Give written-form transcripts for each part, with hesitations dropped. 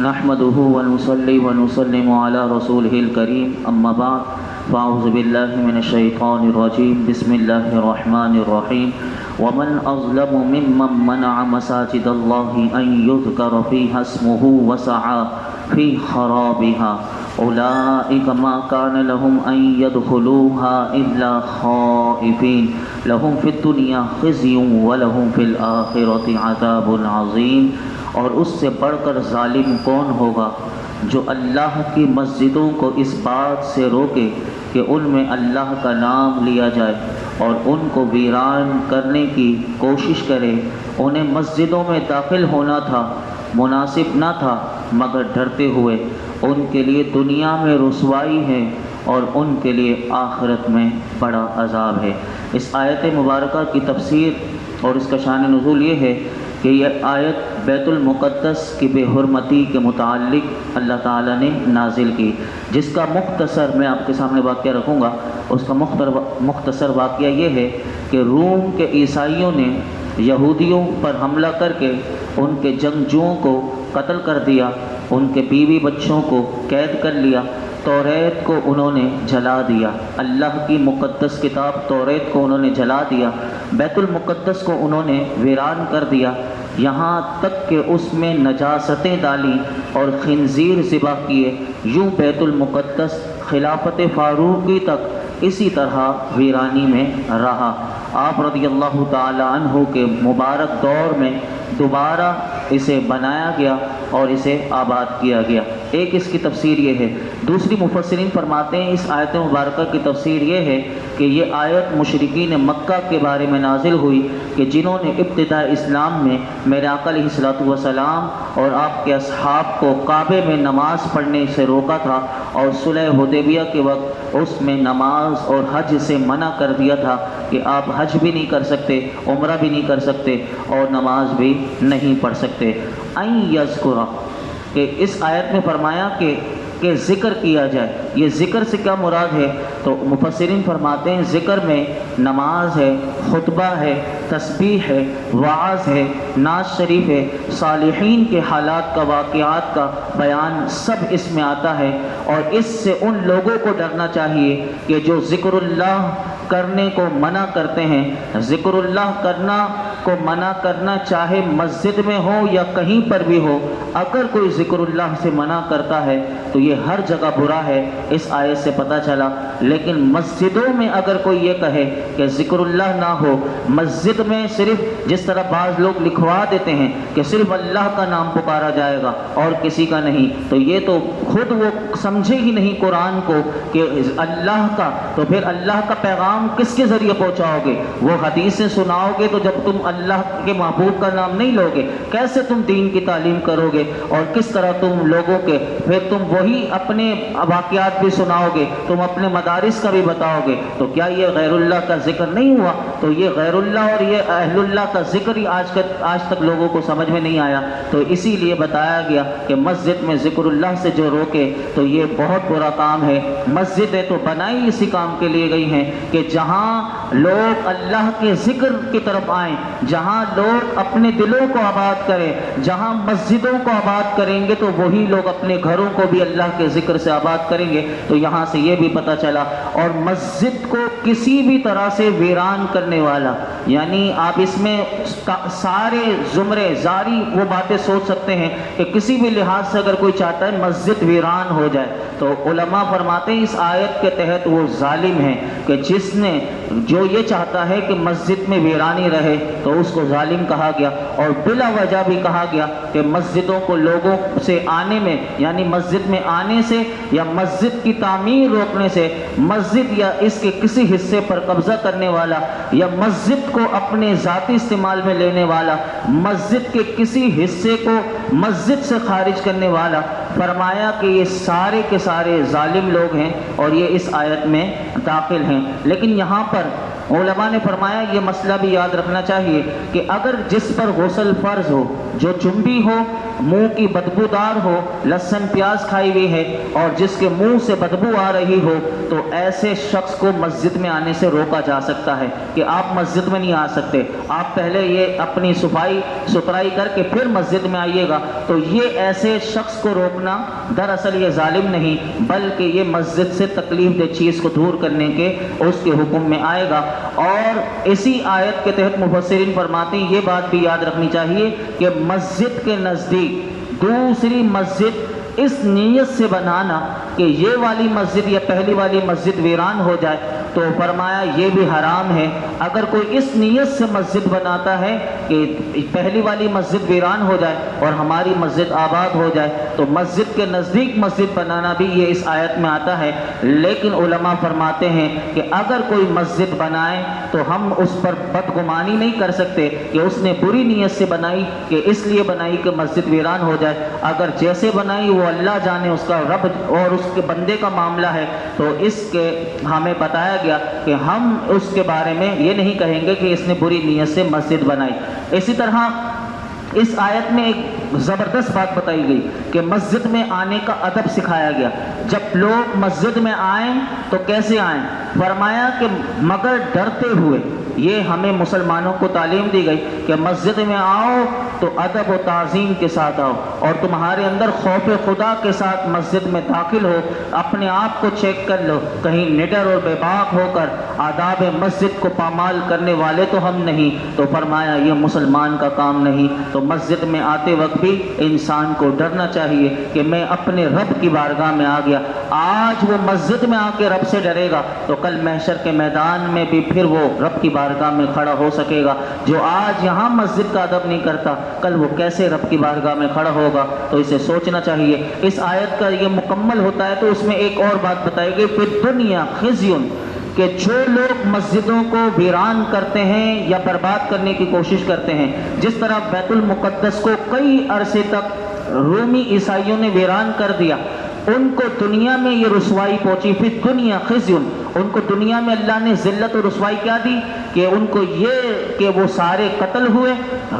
نحمده ونصلي ونسلم على رسوله الكريم أما بعد فأعوذ بالله من الشيطان الرجيم بسم الله الرحمن الرحيم ومن أظلم ممن منع مساجد الله أن يذكر فيها اسمه وسعى في خرابها أولئك ما كان لهم أن يدخلوها إلا خائفين لهم في الدنيا خزي ولهم في الآخرة عذاب عظيم۔ اور اس سے بڑھ کر ظالم کون ہوگا جو اللہ کی مسجدوں کو اس بات سے روکے کہ ان میں اللہ کا نام لیا جائے اور ان کو ویران کرنے کی کوشش کرے۔ انہیں مسجدوں میں داخل ہونا تھا، مناسب نہ تھا مگر ڈرتے ہوئے۔ ان کے لیے دنیا میں رسوائی ہے اور ان کے لیے آخرت میں بڑا عذاب ہے۔ اس آیت مبارکہ کی تفسیر اور اس کا شان نزول یہ ہے کہ یہ آیت بیت المقدس کی بے حرمتی کے متعلق اللہ تعالیٰ نے نازل کی، جس کا مختصر میں آپ کے سامنے واقعہ رکھوں گا۔ اس کا مختصر واقعہ یہ ہے کہ روم کے عیسائیوں نے یہودیوں پر حملہ کر کے ان کے جنگجوؤں کو قتل کر دیا، ان کے بیوی بچوں کو قید کر لیا، توریت کو انہوں نے جلا دیا، اللہ کی مقدس کتاب توریت کو انہوں نے جلا دیا، بیت المقدس کو انہوں نے ویران کر دیا، یہاں تک کہ اس میں نجاستیں ڈالیں اور خنزیر ذبح کیے۔ یوں بیت المقدس خلافت فاروقی تک اسی طرح ویرانی میں رہا۔ آپ رضی اللہ تعالی عنہ کے مبارک دور میں دوبارہ اسے بنایا گیا اور اسے آباد کیا گیا۔ ایک اس کی تفسیر یہ ہے۔ دوسری مفسرین فرماتے ہیں اس آیت مبارکہ کی تفسیر یہ ہے کہ یہ آیت مشرکین مکہ کے بارے میں نازل ہوئی کہ جنہوں نے ابتداء اسلام میں میرے آقا علیہ الصلوۃ والسلام اور آپ کے اصحاب کو کعبے میں نماز پڑھنے سے روکا تھا اور صلح حدیبیہ کے وقت اس میں نماز اور حج سے منع کر دیا تھا کہ آپ حج بھی نہیں کر سکتے، عمرہ بھی نہیں کر سکتے اور نماز بھی نہیں پڑھ سکتے۔ این یذکر، کہ اس آیت میں فرمایا کہ ذکر کیا جائے۔ یہ ذکر سے کیا مراد ہے؟ تو مفسرین فرماتے ہیں ذکر میں نماز ہے، خطبہ ہے، تسبیح ہے، وعظ ہے، نعت شریف ہے، صالحین کے حالات کا، واقعات کا بیان سب اس میں آتا ہے۔ اور اس سے ان لوگوں کو ڈرنا چاہیے کہ جو ذکر اللہ کرنے کو منع کرتے ہیں۔ ذکر اللہ کرنا کو منع کرنا چاہے مسجد میں ہو یا کہیں پر بھی ہو، اگر کوئی ذکر اللہ سے منع کرتا ہے تو یہ ہر جگہ برا ہے، اس آیت سے پتہ چلا۔ لیکن مسجدوں میں اگر کوئی یہ کہے کہ ذکر اللہ نہ ہو، مسجد میں صرف جس طرح بعض لوگ لکھوا دیتے ہیں کہ صرف اللہ کا نام پکارا جائے گا اور کسی کا نہیں، تو یہ تو خود وہ سمجھے ہی نہیں قرآن کو کہ اللہ کا، تو پھر اللہ کا پیغام کس کے ذریعے پہنچاؤ گے؟ وہ حدیثیں سناؤ گے تو جب تم اللہ کے محبوب کا نام نہیں لوگے کیسے تم دین کی تعلیم کرو گے؟ اور کس طرح تم لوگوں کے پھر تم وہی اپنے واقعات بھی سناؤ گے، تم اپنے مدارس کا بھی بتاؤ گے، تو کیا یہ غیر اللہ کا ذکر نہیں ہوا؟ تو یہ غیر اللہ اور یہ اہل اللہ کا ذکر ہی آج تک لوگوں کو سمجھ میں نہیں آیا۔ تو اسی لیے بتایا گیا کہ مسجد میں ذکر اللہ سے جو روکے تو یہ بہت برا کام ہے۔ مسجدیں تو بنائی اسی کام کے لیے گئی ہیں کہ جہاں لوگ اللہ کے ذکر کی طرف آئیں، جہاں لوگ اپنے دلوں کو آباد کریں، جہاں مسجدوں کو آباد کریں گے تو وہی لوگ اپنے گھروں کو بھی اللہ کے ذکر سے آباد کریں گے۔ تو یہاں سے یہ بھی پتہ چلا۔ اور مسجد کو کسی بھی طرح سے ویران کرنے والا، یعنی آپ اس میں سارے زمرے زاری وہ باتیں سوچ سکتے ہیں کہ کسی بھی لحاظ سے اگر کوئی چاہتا ہے مسجد ویران ہو جائے، تو علماء فرماتے ہیں اس آیت کے تحت وہ ظالم ہے کہ جس نے جو یہ چاہتا ہے کہ مسجد میں ویرانی رہے تو اس کو ظالم کہا گیا۔ اور بلا وجہ بھی کہا گیا کہ مسجدوں کو لوگوں سے آنے میں، یعنی مسجد میں آنے سے یا مسجد کی تعمیر روکنے سے، مسجد یا اس کے کسی حصے پر قبضہ کرنے والا یا مسجد کو اپنے ذاتی استعمال میں لینے والا، مسجد کے کسی حصے کو مسجد سے خارج کرنے والا، فرمایا کہ یہ سارے کے سارے ظالم لوگ ہیں اور یہ اس آیت میں داخل ہیں۔ لیکن یہاں پر علماء نے فرمایا یہ مسئلہ بھی یاد رکھنا چاہیے کہ اگر جس پر غسل فرض ہو، جو جنبی ہو منہ کی بدبودار ہو، لہسن پیاز کھائی ہوئی ہے اور جس کے منہ سے بدبو آ رہی ہو، تو ایسے شخص کو مسجد میں آنے سے روکا جا سکتا ہے کہ آپ مسجد میں نہیں آ سکتے، آپ پہلے یہ اپنی صفائی ستھرائی کر کے پھر مسجد میں آئیے گا۔ تو یہ ایسے شخص کو روکنا دراصل یہ ظالم نہیں، بلکہ یہ مسجد سے تکلیف دہ چیز کو دور کرنے کے اس کے حکم میں آئے گا۔ اور اسی آیت کے تحت مفسرین فرماتے ہیں یہ بات بھی یاد رکھنی چاہیے کہ مسجد کے نزدیک دوسری مسجد اس نیت سے بنانا کہ یہ والی مسجد یا پہلی والی مسجد ویران ہو جائے، تو فرمایا یہ بھی حرام ہے۔ اگر کوئی اس نیت سے مسجد بناتا ہے کہ پہلی والی مسجد ویران ہو جائے اور ہماری مسجد آباد ہو جائے، تو مسجد کے نزدیک مسجد بنانا بھی یہ اس آیت میں آتا ہے۔ لیکن علماء فرماتے ہیں کہ اگر کوئی مسجد بنائے تو ہم اس پر بدگمانی نہیں کر سکتے کہ اس نے بری نیت سے بنائی، کہ اس لیے بنائی کہ مسجد ویران ہو جائے۔ اگر جیسے بنائی وہ اللہ جانے، اس کا رب اور اس کے بندے کا معاملہ ہے، تو اس کے ہمیں بتایا گیا کہ ہم اس کے بارے میں یہ نہیں کہیں گے کہ اس نے بری نیت سے مسجد بنائی۔ اسی طرح اس آیت میں ایک زبردست بات بتائی گئی کہ مسجد میں آنے کا ادب سکھایا گیا۔ جب لوگ مسجد میں آئیں تو کیسے آئیں؟ فرمایا کہ مگر ڈرتے ہوئے۔ یہ ہمیں مسلمانوں کو تعلیم دی گئی کہ مسجد میں آؤ تو ادب و تعظیم کے ساتھ آؤ، اور تمہارے اندر خوف خدا کے ساتھ مسجد میں داخل ہو، اپنے آپ کو چیک کر لو، کہیں نڈر اور بے باک ہو کر آداب مسجد کو پامال کرنے والے تو ہم نہیں۔ تو فرمایا یہ مسلمان کا کام نہیں۔ تو مسجد میں آتے وقت بھی انسان کو ڈرنا چاہیے کہ میں اپنے رب کی بارگاہ میں آ گیا۔ آج وہ مسجد میں آ کے رب سے ڈرے گا تو کل محشر کے میدان میں بھی پھر وہ رب کی بارگاہ میں کھڑا ہو سکے گا۔ جو آج یہاں مسجد کا ادب نہیں کرتا، کل وہ کیسے رب کی بارگاہ میں کھڑا ہوگا؟ تو اسے سوچنا چاہیے۔ اس آیت کا یہ مکمل ہوتا ہے تو اس میں ایک اور بات بتائی گئی، پھر دنیا خزیون، کہ جو لوگ مسجدوں کو ویران کرتے ہیں یا برباد کرنے کی کوشش کرتے ہیں، جس طرح بیت المقدس کو کئی عرصے تک رومی عیسائیوں نے ویران کر دیا، ان کو دنیا میں یہ رسوائی پہنچی، پھر دنیا خزیون، ان کو دنیا میں اللہ نے ذلت و رسوائی کیا دی کہ ان کو یہ کہ وہ سارے قتل ہوئے،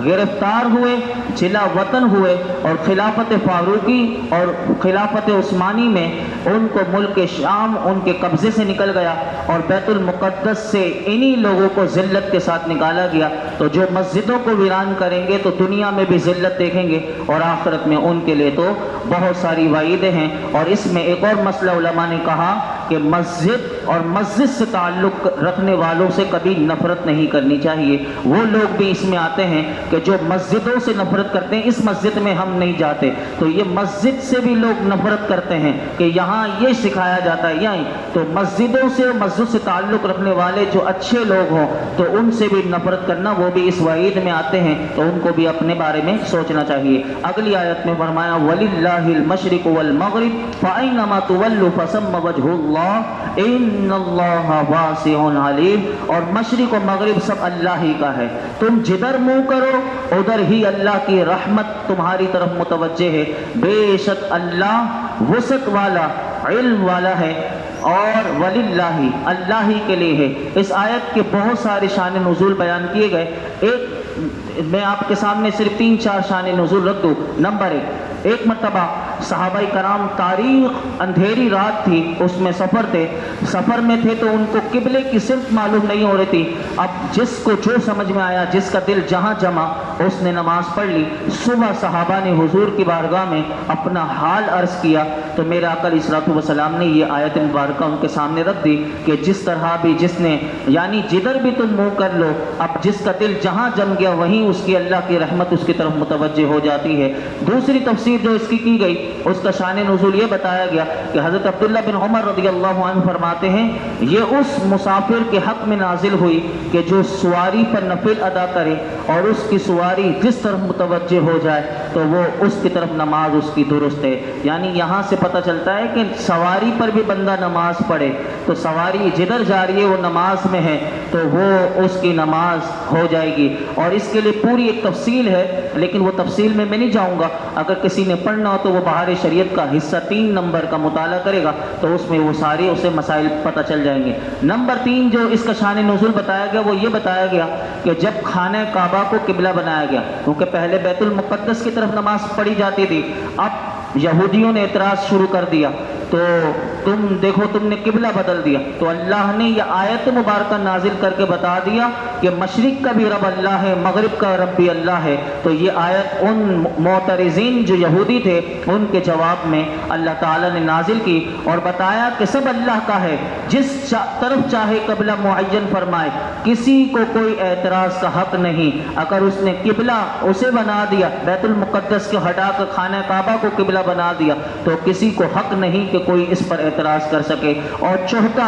گرفتار ہوئے، جلا وطن ہوئے، اور خلافت فاروقی اور خلافت عثمانی میں ان کو ملک شام ان کے قبضے سے نکل گیا، اور بیت المقدس سے انہی لوگوں کو ذلت کے ساتھ نکالا گیا۔ تو جو مسجدوں کو ویران کریں گے تو دنیا میں بھی ذلت دیکھیں گے، اور آخرت میں ان کے لیے تو بہت ساری وعیدیں ہیں۔ اور اس میں ایک اور مسئلہ علماء نے کہا کہ مسجد اور مسجد سے تعلق رکھنے والوں سے کبھی نفرت نہیں کرنی چاہیے۔ وہ لوگ بھی اس میں آتے ہیں کہ جو مسجدوں سے نفرت کرتے ہیں، اس مسجد میں ہم نہیں جاتے، تو یہ مسجد سے بھی لوگ نفرت کرتے ہیں کہ یہاں یہ سکھایا جاتا ہے یہیں۔ تو مسجدوں سے، مسجد سے تعلق رکھنے والے جو اچھے لوگ ہوں تو ان سے بھی نفرت کرنا، وہ بھی اس وعید میں آتے ہیں، تو ان کو بھی اپنے بارے میں سوچنا چاہیے۔ اگلی آیت میں فرمایا وَلِلَّهِ الْمَشْرِقُ وَالْمَغْرِبُ فَأَيْنَمَا تُوَلُّوا فَثَمَّ وَجْهُ اللَّهِ إِنَّ اللَّهَ وَاسِعٌ عَلِيمٌ۔ اور مشرق و مغرب سب اللہ ہی کا ہے، تم جدھر منہ کرو ادھر ہی اللہ کی رحمت تمہاری طرف متوجہ ہے، بے شک اللہ وسعت والا، علم والا ہے، اور وللہ، اللہ ہی کے لیے ہے۔ اس آیت کے بہت سارے شان نزول بیان کیے گئے، میں آپ کے سامنے صرف 3-4 شان نزول رکھ دوں۔ نمبر 1، ایک مرتبہ صحابہ کرام تاریخ اندھیری رات تھی، اس میں سفر میں تھے، تو ان کو قبلے کی صرف معلوم نہیں ہو رہی تھی۔ اب جس کو جو سمجھ میں آیا، جس کا دل جہاں جمع، اس نے نماز پڑھ لی۔ صبح صحابہ نے حضور کی بارگاہ میں اپنا حال عرض کیا، تو میرے آقا علیہ الصلوۃ والسلام نے یہ آیت مبارکہ ان کے سامنے رکھ دی کہ جس طرح بھی جس نے، یعنی جدھر بھی تم منہ کر لو، اب جس کا دل جہاں جم گیا وہیں اس کی اللہ کی رحمت اس کی طرف متوجہ ہو جاتی ہے۔ دوسری تفسیر جو اس کی گئی، اس کا شان نزول یہ بتایا گیا کہ حضرت عبداللہ بن عمر رضی اللہ عنہ فرماتے ہیں یہ اس مسافر کے حق میں نازل ہوئی کہ جو سواری پر نفل ادا کرے اور اس کی سواری جس طرف متوجہ ہو جائے تو وہ اس کی طرف نماز اس کی درست ہے۔ یعنی یہاں سے پتہ چلتا ہے کہ سواری پر بھی بندہ نماز پڑھے تو سواری جدھر جا رہی ہے وہ نماز میں ہے تو وہ اس کی نماز ہو جائے گی۔ اور اس کے لیے پوری ایک تفصیل ہے، لیکن وہ تفصیل میں نہیں جاؤں گا۔ اگر کسی نے پڑھنا ہو تو وہ بہار شریعت کا حصہ 3 نمبر کا مطالعہ کرے گا تو اس میں وہ سارے اسے مسائل پتہ چل جائیں گے۔ نمبر 3 جو اس کا شان نزول بتایا گیا وہ یہ بتایا گیا کہ جب خانہ کعبہ کو قبلہ بنایا گیا، کیونکہ پہلے بیت المقدس کی طرف طرف نماز پڑھی جاتی تھی، اب یہودیوں نے اعتراض شروع کر دیا، تو تم دیکھو تم نے قبلہ بدل دیا، تو اللہ نے یہ آیت مبارکہ نازل کر کے بتا دیا کہ مشرق کا بھی رب اللہ ہے، مغرب کا رب بھی اللہ ہے۔ تو یہ آیت ان معترضین جو یہودی تھے ان کے جواب میں اللہ تعالیٰ نے نازل کی اور بتایا کہ سب اللہ کا ہے، جس طرف چاہے قبلہ معین فرمائے، کسی کو کوئی اعتراض کا حق نہیں۔ اگر اس نے قبلہ اسے بنا دیا، بیت المقدس کو ہٹا کر خانہ کعبہ کو قبلہ بنا دیا، تو کسی کو حق نہیں کہ کوئی اس پر اعتراض کر سکے۔ اور چوتھا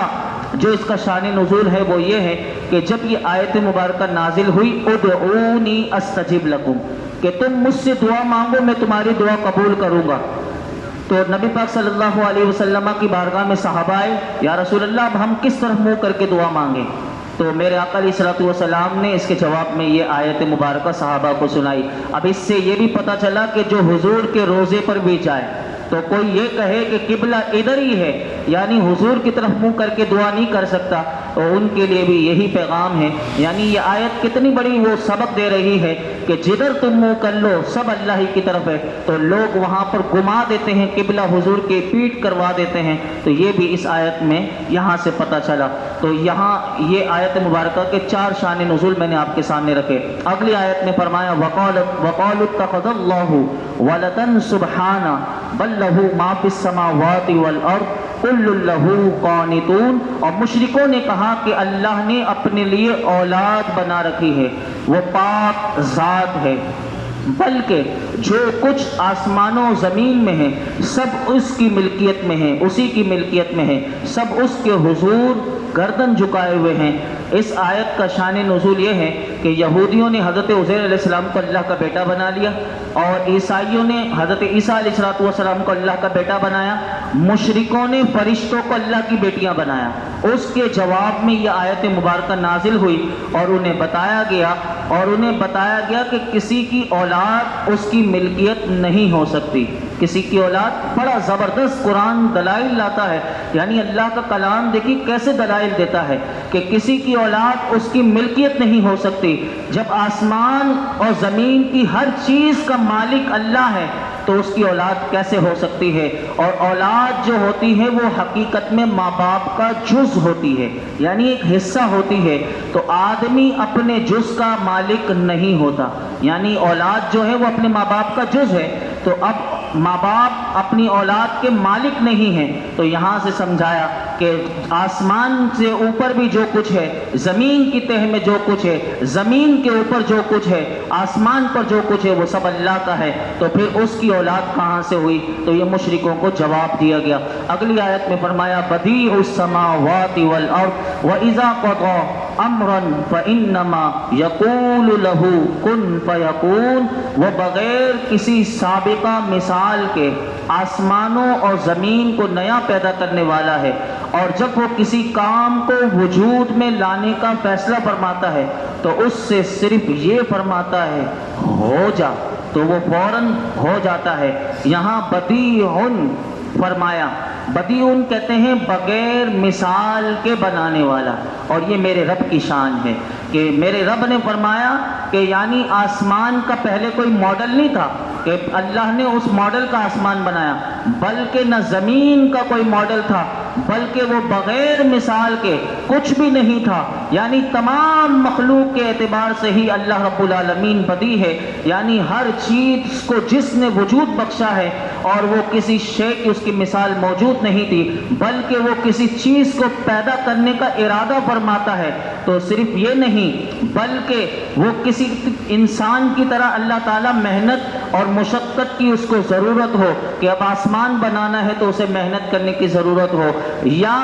جو اس کا شان نزول ہے وہ یہ ہے کہ جب یہ آیت مبارکہ نازل ہوئی ادعونی استجب لکم، کہ تم مجھ سے دعا مانگو میں تمہاری دعا قبول کروں گا، تو نبی پاک صلی اللہ علیہ وسلم کی بارگاہ میں صحابہ آئے، یا رسول اللہ اب ہم کس طرف منہ کر کے دعا مانگیں؟ تو میرے آقا علیہ الصلوۃ والسلام نے اس کے جواب میں یہ آیت مبارکہ صحابہ کو سنائی۔ اب اس سے یہ بھی پتہ چلا کہ جو حضور کے روضے پر بھی جائے تو کوئی یہ کہے کہ قبلہ ادھر ہی ہے، یعنی حضور کی طرف منہ کر کے دعا نہیں کر سکتا، تو ان کے لیے بھی یہی پیغام ہے۔ یعنی یہ آیت کتنی بڑی وہ سبق دے رہی ہے کہ جدھر تم منہ کر لو سب اللہ ہی کی طرف ہے، تو لوگ وہاں پر گما دیتے ہیں، قبلہ حضور کے پیٹ کروا دیتے ہیں، تو یہ بھی اس آیت میں یہاں سے پتہ چلا۔ تو یہاں یہ آیت مبارکہ کے 4 شان نزول میں نے آپ کے سامنے رکھے۔ اگلی آیت میں فرمایا وَقَالُوا اتَّخَذَ اللَّهُ وَلَدًا سُبْحَانَهُ بَل لَّهُ مَا فِي السَّمَاوَاتِ وَالْأَرْضِ كُلٌّ لَّهُ قَانِتُونَ، اور مشرکوں نے کہا کہ اللہ نے اپنے لیے اولاد بنا رکھی ہے، وہ پاک ذات ہے، بلکہ جو کچھ آسمانوں و زمین میں ہے سب اس کی ملکیت میں ہے، اسی کی ملکیت میں ہے، سب اس کے حضور گردن جھکائے ہوئے ہیں۔ اس آیت کا شان نزول یہ ہے کہ یہودیوں نے حضرت عزیر علیہ السلام کو اللہ کا بیٹا بنا لیا، اور عیسائیوں نے حضرت عیسیٰ علیہ السلام کو اللہ کا بیٹا بنایا، مشرکوں نے فرشتوں کو اللہ کی بیٹیاں بنایا۔ اس کے جواب میں یہ آیت مبارکہ نازل ہوئی اور انہیں بتایا گیا کہ کسی کی اولاد اس کی ملکیت نہیں ہو سکتی، کسی کی اولاد۔ بڑا زبردست قرآن دلائل لاتا ہے، یعنی اللہ کا کلام دیکھیے کیسے دلائل دیتا ہے کہ کسی کی اولاد اس کی ملکیت نہیں ہو سکتی۔ جب آسمان اور زمین کی ہر چیز کا مالک اللہ ہے تو اس کی اولاد کیسے ہو سکتی ہے؟ اور اولاد جو ہوتی ہے وہ حقیقت میں ماں باپ کا جز ہوتی ہے، یعنی ایک حصہ ہوتی ہے، تو آدمی اپنے جز کا مالک نہیں ہوتا، یعنی اولاد جو ہے وہ اپنے ماں باپ کا جز ہے، تو اب ماں باپ اپنی اولاد کے مالک نہیں ہیں۔ تو یہاں سے سمجھایا کہ آسمان سے اوپر بھی جو کچھ ہے، زمین کی تہہ میں جو کچھ ہے، زمین کے اوپر جو کچھ ہے، آسمان پر جو کچھ ہے، وہ سب اللہ کا ہے، تو پھر اس کی اولاد کہاں سے ہوئی؟ تو یہ مشرکوں کو جواب دیا گیا۔ اگلی آیت میں فرمایا بدیع السماوات والارض واذا قضى امرا فانما يقول له كن فيكون، وہ بغیر کسی سابقہ مثال کے آسمانوں اور زمین کو نیا پیدا کرنے والا ہے، اور جب وہ کسی کام کو وجود میں لانے کا فیصلہ فرماتا ہے تو اس سے صرف یہ فرماتا ہے ہو جا، تو وہ فوراً ہو جاتا ہے۔ یہاں بدیعن فرمایا، بدیعن کہتے ہیں بغیر مثال کے بنانے والا، اور یہ میرے رب کی شان ہے کہ میرے رب نے فرمایا کہ یعنی آسمان کا پہلے کوئی ماڈل نہیں تھا کہ اللہ نے اس ماڈل کا آسمان بنایا، بلکہ نہ زمین کا کوئی ماڈل تھا، بلکہ وہ بغیر مثال کے کچھ بھی نہیں تھا، یعنی تمام مخلوق کے اعتبار سے ہی اللہ رب العالمین بدیع ہے، یعنی ہر چیز کو جس نے وجود بخشا ہے اور وہ کسی شے کی اس کی مثال موجود نہیں تھی، بلکہ وہ کسی چیز کو پیدا کرنے کا ارادہ فرماتا ہے، تو صرف یہ نہیں بلکہ وہ کسی انسان کی طرح اللہ تعالیٰ محنت اور مشقت کی اس کو ضرورت ہو کہ اب آسمان بنانا ہے تو اسے محنت کرنے کی ضرورت ہو، یا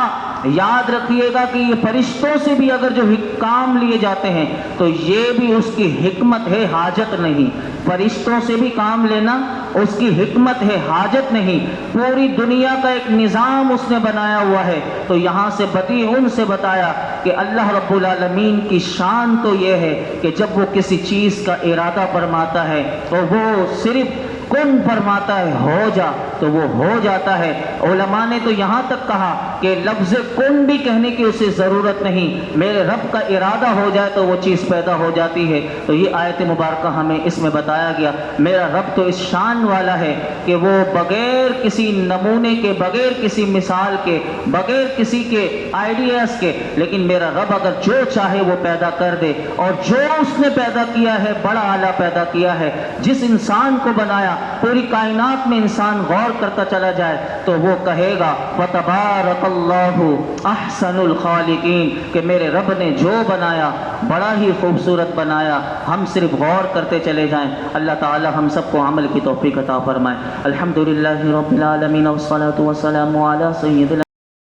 یاد رکھیے گا کہ یہ فرشتوں سے بھی اگر جو کام لیے جاتے ہیں تو یہ بھی اس کی حکمت ہے، حاجت نہیں۔ فرشتوں سے بھی کام لینا اس کی حکمت ہے، حاجت نہیں، پوری دنیا کا ایک نظام اس نے بنایا ہوا ہے۔ تو یہاں سے بدیع سے بتایا کہ اللہ رب العالمین کی شان تو یہ ہے کہ جب وہ کسی چیز کا ارادہ فرماتا ہے تو وہ صرف کن فرماتا ہے ہو جا تو وہ ہو جاتا ہے۔ علماء نے تو یہاں تک کہا کہ لفظ کن بھی کہنے کی اسے ضرورت نہیں، میرے رب کا ارادہ ہو جائے تو وہ چیز پیدا ہو جاتی ہے۔ تو یہ آیت مبارکہ ہمیں اس میں بتایا گیا میرا رب تو اس شان والا ہے کہ وہ بغیر کسی نمونے کے، بغیر کسی مثال کے، بغیر کسی کے آئیڈیاز کے، لیکن میرا رب اگر جو چاہے وہ پیدا کر دے، اور جو اس نے پیدا کیا ہے بڑا اعلیٰ پیدا کیا ہے۔ جس انسان کو بنایا پوری کائنات میں انسان غور کرتا چلا جائے تو وہ کہے گا فَتَبَارَكَ اللَّهُ أَحْسَنُ الْخَالِقِينَ کہ میرے رب نے جو بنایا بڑا ہی خوبصورت بنایا، ہم صرف غور کرتے چلے جائیں۔ اللہ تعالی ہم سب کو عمل کی توفیق عطا فرمائے۔ الحمدللہ رب العالمین والصلاة والسلام علی سیدنا